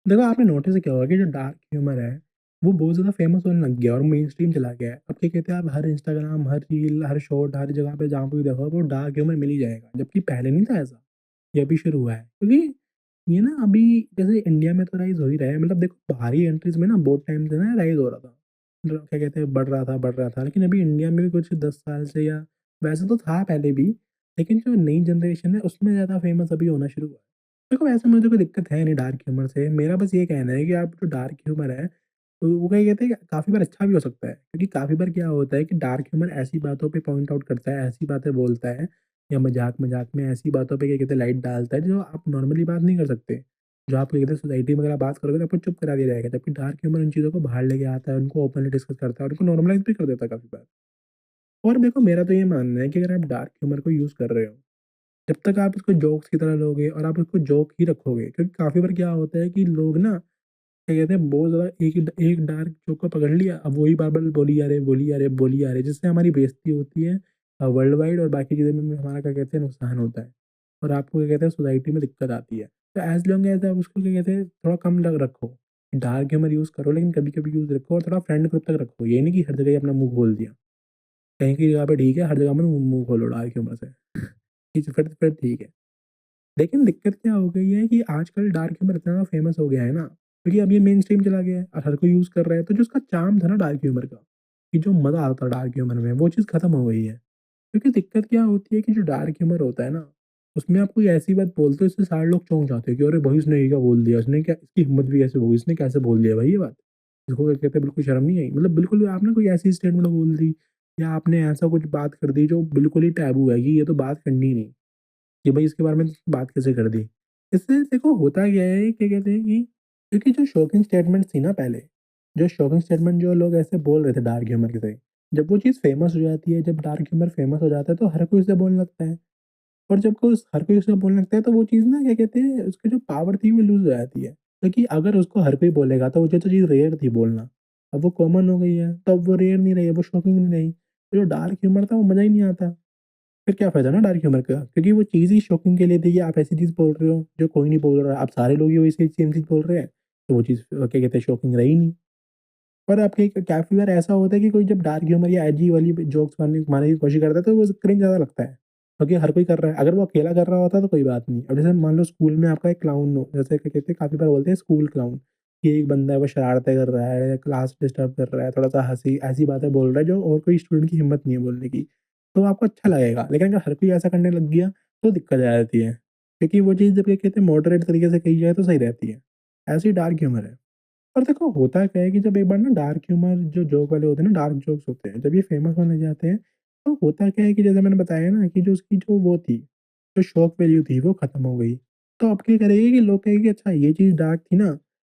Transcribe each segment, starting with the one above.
देखो आपने नोटिस किया होगा कि जो डार्क ह्यूमर है, वो बहुत ज़्यादा फ़ेमस होने लग गया और मेनस्ट्रीम चला गया है। अब क्या कहते हैं, आप हर इंस्टाग्राम, हर रील, हर शॉर्ट, हर जगह पे जहाँ पे भी देखो, वो डार्क ह्यूमर मिल ही जाएगा, जबकि पहले नहीं था ऐसा। ये अभी शुरू हुआ है। क्योंकि ये ना अभी जैसे इंडिया में तो राइज़ हो ही रहा है, मतलब देखो बाहरी कंट्रीज़ में ना बहुत टाइम से ना राइज़ हो रहा था। मतलब क्या कहते हैं, बढ़ रहा था, लेकिन अभी इंडिया में भी कुछ 10 साल से, या वैसे तो था पहले भी, लेकिन जो नई जनरेशन है उसमें ज़्यादा फ़ेमस अभी होना शुरू हुआ है। देखो वैसे मुझे कोई दिक्कत है नहीं डार्क ह्यूमर से, मेरा बस ये कहना है कि आप जो डार्क ह्यूमर है, तो वो क्या कहते हैं, काफ़ी बार अच्छा भी हो सकता है। क्योंकि काफ़ी बार क्या होता है कि डार्क ह्यूमर ऐसी बातों पे पॉइंट आउट करता है, ऐसी बातें बोलता है, या मज़ाक-मज़ाक में ऐसी बातों पे क्या कहते हैं लाइट डालता है, जो आप नॉर्मली बात नहीं कर सकते। जो आप क्या कहते हैं सोसाइटी में अगर आप बात करोगे तो आपको चुप करा दिया जाएगा, जबकि डार्क ह्यूमर उन चीज़ों को बाहर लेके आता है, उनको ओपनली डिस्कस करता है और उनको नॉर्मलाइज़ भी कर देता है काफ़ी बार। और देखो मेरा तो ये मानना है कि अगर आप डार्क ह्यूमर को यूज़ कर रहे हो, जब तक आप इसको जोक्स की तरह लोगे और आप उसको जोक ही रखोगे, क्योंकि काफ़ी बार क्या होता है कि लोग ना क्या कहते हैं बहुत ज़्यादा एक डार्क जोक को पकड़ लिया, अब वही बार-बार बोली जा रहे, बोली जा रहे, बोली जा रहे, जिससे हमारी बेइज़्ज़ती होती है वर्ल्ड वाइड, और बाकी चीज़ों में भी हमारा क्या कहते हैं नुकसान होता है। और आपको क्या कहते हैं सोसाइटी में दिक्कत आती है। तो एज़ लॉन्ग एज़ आप उसको क्या कहते हैं थोड़ा कम रखो। डार्क ह्यूमर यूज़ करो, लेकिन कभी-कभी यूज़ रखो और थोड़ा फ्रेंड ग्रुप तक रखो। ये नहीं कि हर जगह ही अपना मुँह खोल दिया। कहीं की जगह पे ठीक है, हर जगह मत मुँह खोलो डार्क ह्यूमर से। फिर ठीक है। लेकिन दिक्कत क्या हो गई है कि आजकल डार्क ह्यूमर इतना ज़्यादा फ़ेमस हो गया है ना, क्योंकि अब ये मेनस्ट्रीम चला गया है और हर कोई यूज़ कर रहा है, तो जो उसका चार्म था ना डार्क ह्यूमर का, कि जो मज़ा आता था डार्क ह्यूमर में, वो चीज़ खत्म हो गई है। क्योंकि दिक्कत क्या होती है कि जो डार्क ह्यूमर होता है ना, उसमें आप कोई ऐसी बात बोलते हो इससे सारे लोग चौंक जाते हैं कि अरे भाई इसने ये क्या बोल दिया, इसने क्या, इसकी हिम्मत भी कैसे होगी, इसने कैसे बोल दिया भाई ये बात? इसको क्या कहते हैं, बिल्कुल शर्म नहीं आई? मतलब बिल्कुल आपने कोई ऐसी स्टेटमेंट बोल दी, या आपने ऐसा कुछ बात कर दी जो बिल्कुल ही टैबू है कि ये तो बात करनी ही नहीं। कि भाई इसके बारे में बात कैसे कर दी? इससे देखो होता क्या है, क्या कहते हैं कि क्योंकि जो शॉकिंग स्टेटमेंट्स थी ना पहले, जो शॉकिंग स्टेटमेंट जो लोग ऐसे बोल रहे थे डार्क ह्यूमर से, जब वो चीज़ फेमस हो जाती है, जब डार्क ह्यूमर फेमस हो जाता है तो हर कोई उसे बोलने लगता है। और जब कोई हर कोई उसे बोलने लगता है तो वो चीज़ ना क्या कहते हैं उसकी जो पावर थी वो लूज़ हो जाती है। क्योंकि अगर उसको हर कोई बोलेगा तो वो जो चीज़ रेयर थी बोलना, अब वो कॉमन हो गई है, तो अब वो रेयर नहीं रही है, वो शॉकिंग नहीं रही। तो जो डार्क ह्यूमर था वो मज़ा ही नहीं आता। फिर क्या फ़ायदा ना डार्क ह्यूमर का? क्योंकि वो चीज़ ही शॉकिंग के लिए थी कि आप ऐसी चीज़ बोल रहे हो जो कोई नहीं बोल रहा है। अब सारे लोग ही वही सेम चीज़ बोल रहे हैं, तो वो चीज़ क्या कहते हैं शॉकिंग रही नहीं। पर आपके काफ़ी बार ऐसा होता है कि कोई जब डार्क ह्यूमर या एजी वाली जोक्स मारने मारने की कोशिश करता है तो वो क्रिंज ज़्यादा लगता है। क्योंकि हर कोई कर रहा है। अगर वो अकेला कर रहा होता तो कोई बात नहीं। अब जैसे मान लो स्कूल में आपका एक क्लाउन हो, जैसे क्या कहते हैं काफ़ी बार बोलते हैं स्कूल क्लाउन, कि एक बंदा है वो शरारतें कर रहा है, क्लास डिस्टर्ब कर रहा है, थोड़ा-सा हँसी ऐसी बातें बोल रहा है जो और कोई स्टूडेंट की हिम्मत नहीं है बोलने की। तो आपको अच्छा लगेगा। लेकिन अगर हर कोई ऐसा करने लग गया तो दिक्कत आ जाती है। क्योंकि वो चीज़ जब क्या कहते हैं मॉडरेट तरीके से कही जाए तो सही रहती है। ऐसे ही डार्क ह्यूमर है। और देखो होता क्या है कि जब एक बार ना डार्क ह्यूमर जो जोक वाले होते हैं ना, डार्क जोक्स होते हैं, जब ये फेमस होने जाते हैं, तो होता क्या है कि जैसे मैंने बताया ना कि जो उसकी जो वो थी, जो शॉक वैल्यू थी वो खत्म हो गई। तो अब क्या करेंगे कि लोग कहेंगे अच्छा ये चीज़ डार्क थी ना,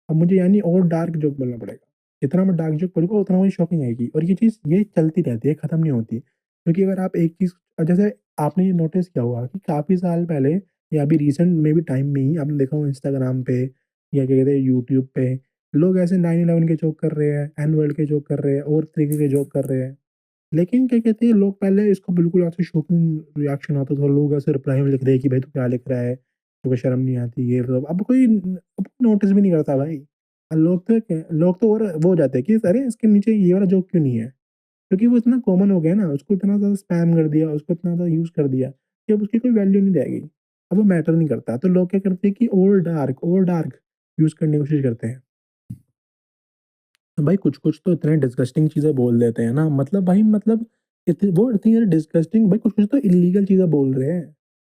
अब मुझे यानी और डार्क जोक बोलना पड़ेगा। जितना मैं डार्क जोक बोलूँगा उतना मुझे शॉकिंग आएगी, और ये चीज़ ये चलती रहती है, खत्म नहीं होती। क्योंकि अगर आप एक चीज़ जैसे आपने ये नोटिस किया होगा कि काफ़ी साल पहले या अभी रिसेंट में भी टाइम में ही आपने देखा होगा इंस्टाग्राम पे या क्या कहते हैं यूट्यूब पे लोग ऐसे 9/11 के जोक कर रहे हैं, एन वर्ल्ड के जोक कर रहे हैं और तरीके के जोक कर रहे हैं। लेकिन क्या कहते हैं लोग पहले इसको बिल्कुल ऐसे शॉकिंग रिएक्शन आता था, लोग ऐसे रिप्लाई में लिख रहे हैं कि भाई तू क्या लिख रहा है? तुझे शर्म नहीं आती ये सब। अब नोटिस भी नहीं करता भाई। लोग तो और वो हो जाते हैं कि अरे इसके नीचे ये वाला जोक क्यों नहीं है? क्योंकि वो इतना कॉमन हो गया ना, उसको इतना ज़्यादा स्पैम कर दिया, उसको इतना ज़्यादा यूज़ कर दिया कि अब उसकी कोई वैल्यू नहीं रह गई। अब वो मैटर नहीं करता। तो लोग क्या करते हैं कि और डार्क यूज़ करने की कोशिश करते हैं। तो भाई कुछ-कुछ तो इतने डिस्गस्टिंग चीज़ें बोल देते हैं ना, मतलब भाई मतलब वो इतनी ज़्यादा डिस्गस्टिंग, भाई कुछ-कुछ तो इल्लीगल चीज़ें बोल रहे हैं।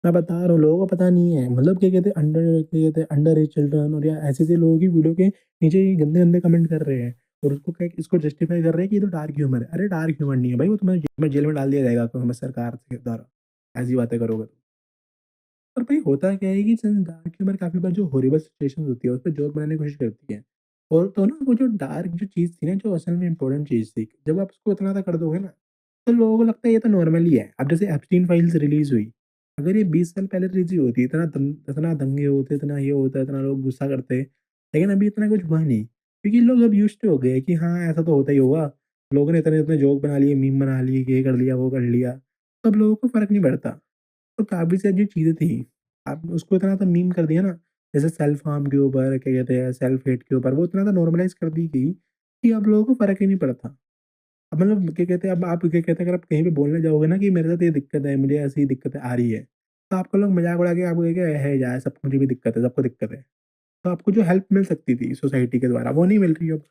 मैं बता रहा हूँ लोगों को पता नहीं है। मतलब क्या कहते हैं अंडर एज चिल्ड्रन और या ऐसे-ऐसे लोगों की वीडियो के नीचे ये गंदे-गंदे कमेंट कर रहे हैं और उसको क्या इसको जस्टिफाई कर रहे हैं कि ये तो डार्क ह्यूमर है। अरे डार्क ह्यूमर नहीं है भाई, वो तुम्हें जेल में डाल दिया जाएगा तो हमें सरकार के द्वारा, ऐसी बातें करोगे तो। और भाई होता क्या है कि डार्क ह्यूमर काफ़ी बार जो हॉरिबल सिचुएशंस होती है, उस पे जोक बनाने की कोशिश करती है। और तो ना वो जो डार्क जो चीज़ थी ना, जो असल में इम्पोर्टेंट चीज़ थी, जब आप उसको इतना ज़्यादा कर दोगे ना, तो लोगों को लगता है ये तो नॉर्मल ही है। अब जैसे एप्स्टीन फाइल्स रिलीज़ हुई, अगर ये 20 साल पहले रिलीज़ हुई होती, इतना दंगे होते, इतना ये होता, इतना लोग गुस्सा करते, लेकिन अभी इतना कुछ हुआ नहीं। क्योंकि लोग अब यूज़्ड टू हो गए कि हाँ, ऐसा तो होता ही होगा। लोगों ने इतने-इतने जोक बना लिए, मीम बना लिए, ये कर लिया, वो कर लिया, तो अब लोगों को फ़र्क नहीं पड़ता। तो काफ़ी सारी जो चीज़ें थी, आपने उसको इतना तो मीम कर दिया ना, जैसे सेल्फ हार्म के ऊपर, क्या कहते हैं, सेल्फ हेट के ऊपर वो इतना ज़्यादा नॉर्मलाइज़ कर दी गई कि अब लोगों को फ़र्क ही नहीं पड़ता। अब मतलब क्या कहते हैं, अब आप क्या कहते हैं, अगर आप कहीं पे बोलने जाओगे ना कि मेरे साथ ये दिक्कत है, मुझे ऐसी दिक्कतें आ रही है, तो आपको लोग मज़ाक उड़ा के आपको कहेंगे, "है यार, सब मुझे भी दिक्कत है, सबको दिक्कत है।" तो आपको जो हेल्प मिल सकती थी सोसाइटी के द्वारा, वो नहीं मिल रही अब।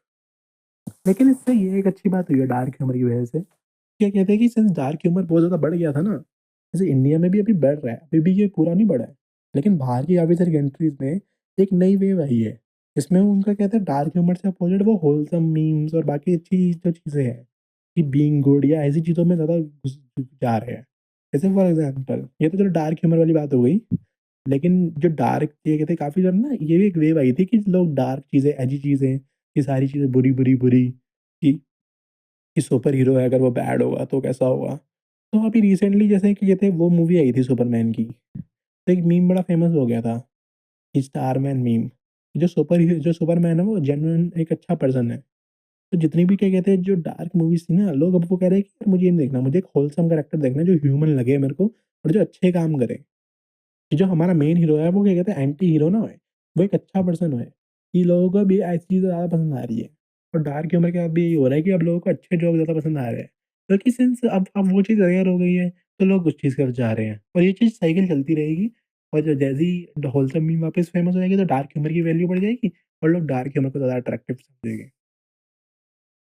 लेकिन इससे ये एक अच्छी बात हुई है डार्क ह्यूमर की वजह से, क्या कहते हैं कि सिंस डार्क ह्यूमर बहुत ज़्यादा बढ़ गया था ना, जैसे इंडिया में भी अभी बढ़ रहा है, अभी भी ये पूरा नहीं बढ़ा है। लेकिन बाहर की काफ़ी सारी कंट्रीज़ में एक नई वेव आई है, जिसमें उनका कहते हैं डार्क ह्यूमर से अपोज़िट वो व्होलसम मीम्स और बाकी अच्छी जो चीज़ें हैं, कि बीइंग गुड या ऐसी चीज़ों में ज़्यादा घुस जा रहे हैं। जैसे फॉर एग्ज़ाम्पल, ये तो चलो डार्क ह्यूमर वाली बात हो गई, लेकिन जो डार्क ये कहते हैं काफ़ी ज़्यादा ना, ये भी एक वेव आई थी कि लोग डार्क चीज़ें, एजी चीज़ें, ये सारी चीज़ें बुरी, बुरी, बुरी, कि सुपर हीरो है, अगर वो बैड होगा तो कैसा होगा? तो अभी रिसेंटली जैसे कि कहते हैं वो मूवी आई थी सुपरमैन की, तो एक मीम बड़ा फेमस हो गया था, कि स्टारमैन मीम। जो सुपरमैन है वो जेन्युइन एक अच्छा पर्सन है। तो जितनी भी क्या कहते हैं जो डार्क मूवीज़ थी ना, लोग अब वो कह रहे हैं कि यार मुझे ये नहीं देखना, मुझे एक होलसम कैरेक्टर देखना है जो ह्यूमन लगे मेरे को और जो अच्छे काम करे। कि जो हमारा मेन हीरो है वो क्या कहते हैं एंटी हीरो ना होए, वो एक अच्छा पर्सन होए, कि लोगों को भी ऐसी चीज़ें ज़्यादा पसंद आ रही है। और डार्क ह्यूमर के साथ भी यही हो रहा है कि अब लोगों को अच्छे जोक ज़्यादा पसंद आ रहे हैं। क्योंकि सिंस अब वो चीज़ रेयर हो गई है, तो लोग उस चीज़ की तरफ जा रहे हैं और ये चीज़ साइकिल चलती रहेगी। और जो जैसे ही होलसम मीम वापस फेमस हो जाएगी तो डार्क ह्यूमर की वैल्यू बढ़ जाएगी और लोग डार्क ह्यूमर को ज़्यादा अट्रैक्टिव समझेंगे।